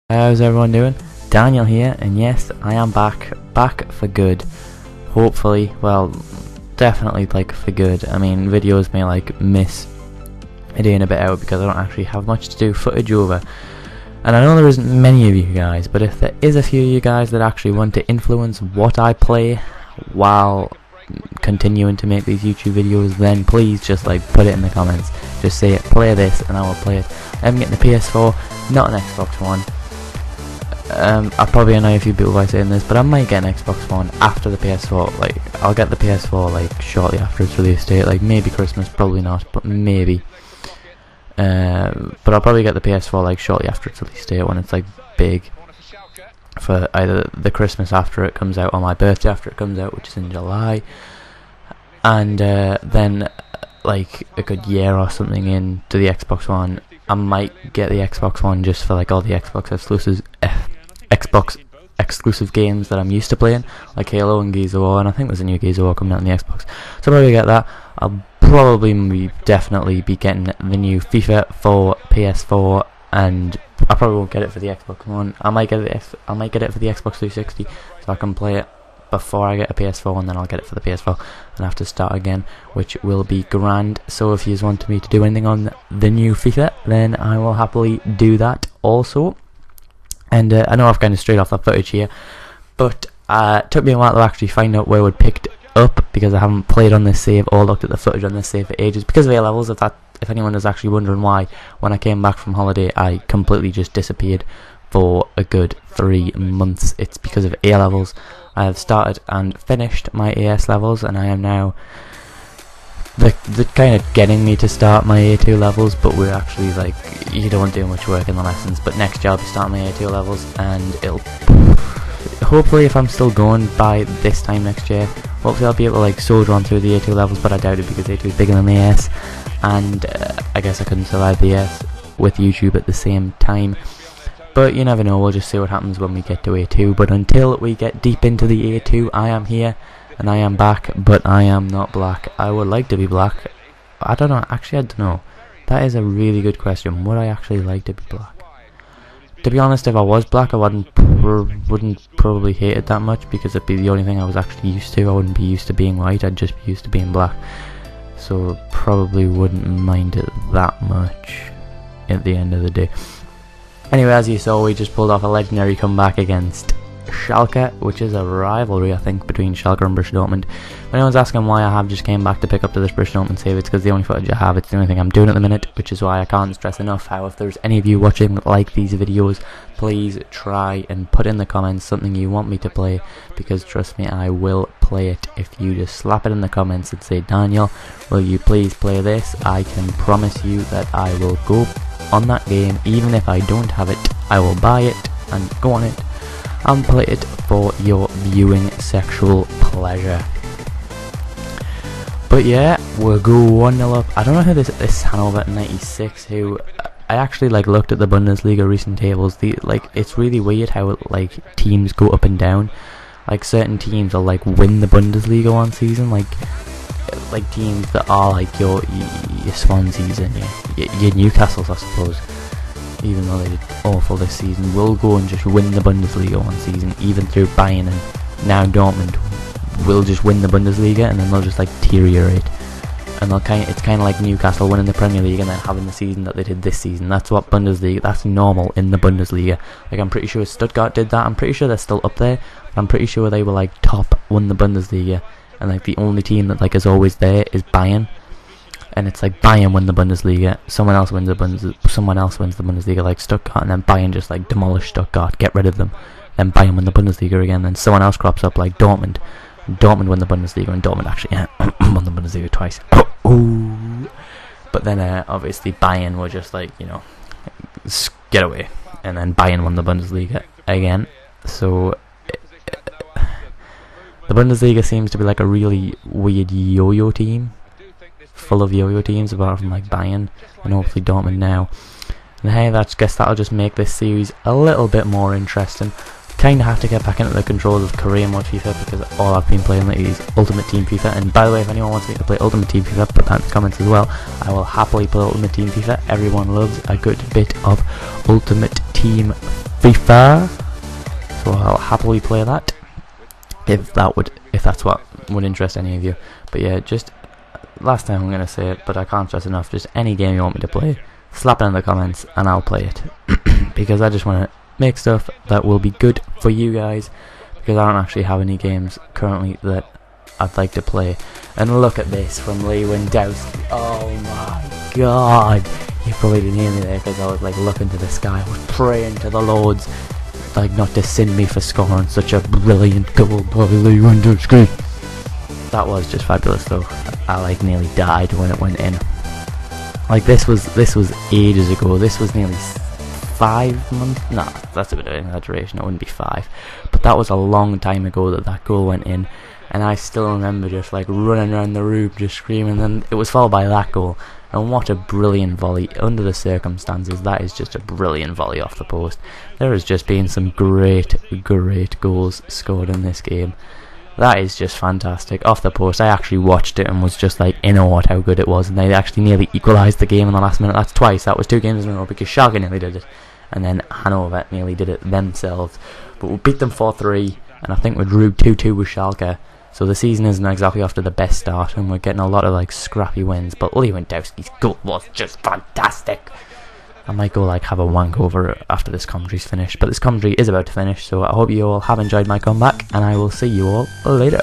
How's everyone doing? Daniel here, and yes, I am back for good. Hopefully, well, definitely like for good. I mean, videos may like miss a day and a bit out because I don't actually have much to do footage over. And I know there isn't many of you guys, but if there is a few of you guys that actually want to influence what I play while continuing to make these YouTube videos, then please just like put it in the comments. Just say it, play this, and I will play it. I'm getting the PS4, not an Xbox One. I'll probably annoy a few people by saying this, but I might get an Xbox One after the PS4. Like, I'll get the PS4 like shortly after its release date, like maybe Christmas, probably not, but maybe. But I'll probably get the PS4 like shortly after its release date when it's like big, for either the Christmas after it comes out or my birthday after it comes out, which is in July. And then like a good year or something into the Xbox One, I might get the Xbox One just for like all the Xbox exclusive games that I'm used to playing, like Halo and Gears of War, and I think there's a new Gears of War coming out on the Xbox, so I'll probably get that. I'll probably definitely be getting the new FIFA for PS4, and I probably won't get it for the Xbox One. I might get it for the Xbox 360, so I can play it before I get a PS4, and then I'll get it for the PS4 and have to start again, which will be grand. So if you want me to do anything on the new FIFA, then I will happily do that also. And I know I've kind of strayed off that footage here, but it took me a while to actually find out where it picked up, because I haven't played on this save or looked at the footage on this save for ages because of A levels. If anyone is actually wondering why, when I came back from holiday I completely just disappeared for a good 3 months. It's because of A levels. I have started and finished my AS levels, and I am now the kind of getting me to start my A2 levels, but we're actually like, you don't do much work in the lessons. But next year I'll be starting my A2 levels, and it'll hopefully, if I'm still going by this time next year, hopefully I'll be able to like soldier on through the A2 levels, but I doubt it because A2 is bigger than the AS, and I guess I couldn't survive the AS with YouTube at the same time. But you never know, we'll just see what happens when we get to A2. But until we get deep into the A2, I am here, and I am back, but I am not black. I would like to be black. I don't know, actually I don't know. That is a really good question. Would I actually like to be black? To be honest, if I was black, I wouldn't probably hate it that much, because it'd be the only thing I was actually used to. I wouldn't be used to being white, I'd just be used to being black. So probably wouldn't mind it that much at the end of the day. Anyway, as you saw, we just pulled off a legendary comeback against Schalke, which is a rivalry, I think, between Schalke and Borussia Dortmund. If anyone's asking why I have just came back to pick up to this Borussia Dortmund save, it's because the only footage I have, it's the only thing I'm doing at the minute, which is why I can't stress enough how if there's any of you watching that like these videos, please try and put in the comments something you want me to play, because trust me, I will play it. If you just slap it in the comments and say, Daniel, will you please play this, I can promise you that I will go on that game. Even if I don't have it, I will buy it and go on it and play it for your viewing sexual pleasure. But yeah, we'll go 1-0 up. I don't know who this Hanover 96, who I actually like looked at the Bundesliga recent tables. It's really weird how like teams go up and down. Like certain teams will like win the Bundesliga one season, like teams that are like your Swanseas and your Newcastles, I suppose, even though they did awful this season, will go and just win the Bundesliga one season, even through Bayern, and now Dortmund will just win the Bundesliga, and then they'll just like deteriorate, and it's kind of like Newcastle winning the Premier League and then having the season that they did this season. That's what Bundesliga, that's normal in the Bundesliga. Like, I'm pretty sure Stuttgart did that. I'm pretty sure they're still up there, but I'm pretty sure they were like top, won the Bundesliga, and like the only team that like is always there is Bayern. And it's like Bayern win the Bundesliga, someone else wins the Bundesliga, like Stuttgart, and then Bayern just like demolish Stuttgart, get rid of them. Then Bayern win the Bundesliga again, then someone else crops up like Dortmund. Dortmund win the Bundesliga, and Dortmund actually won the Bundesliga twice. But then obviously Bayern were just like, you know, get away. And then Bayern won the Bundesliga again. So the Bundesliga seems to be like a really weird yo-yo team, full of yo-yo teams, apart from like Bayern and hopefully Dortmund now. And hey, I guess that'll just make this series a little bit more interesting. kind of have to get back into the controls of career mode FIFA, because all I've been playing lately is Ultimate Team FIFA. And by the way, if anyone wants me to play Ultimate Team FIFA, put that in the comments as well. I will happily play Ultimate Team FIFA. Everyone loves a good bit of Ultimate Team FIFA, so I'll happily play that if that's what would interest any of you. But yeah, just last time I'm gonna say it, but I can't stress enough, just any game you want me to play, slap it in the comments and I'll play it. Because I just want to make stuff that will be good for you guys, because I don't actually have any games currently that I'd like to play. And look at this from Lewandowski. Oh my god, you probably didn't hear me there because I was like looking to the sky. I was praying to the Lords like not to send me for scoring such a brilliant goal by Lewandowski. That was just fabulous though. I like nearly died when it went in. Like this was ages ago. This was nearly 5 months. Nah, that's a bit of an exaggeration. It wouldn't be 5, but that was a long time ago that goal went in, and I still remember just like running around the room just screaming. And it was followed by that goal, and what a brilliant volley under the circumstances. That is just a brilliant volley off the post. There has just been some great goals scored in this game. That is just fantastic. Off the post, I actually watched it and was just like in awe at how good it was, and they actually nearly equalised the game in the last minute. That's twice. That was 2 games in a row, because Schalke nearly did it, and then Hanover nearly did it themselves. But we beat them 4-3, and I think we drew 2-2 with Schalke. So the season isn't exactly off to the best start, and we're getting a lot of like scrappy wins. But Lewandowski's goal was just fantastic. I might go like have a wank over it after this commentary's finished, but this commentary is about to finish, so I hope you all have enjoyed my comeback, and I will see you all later.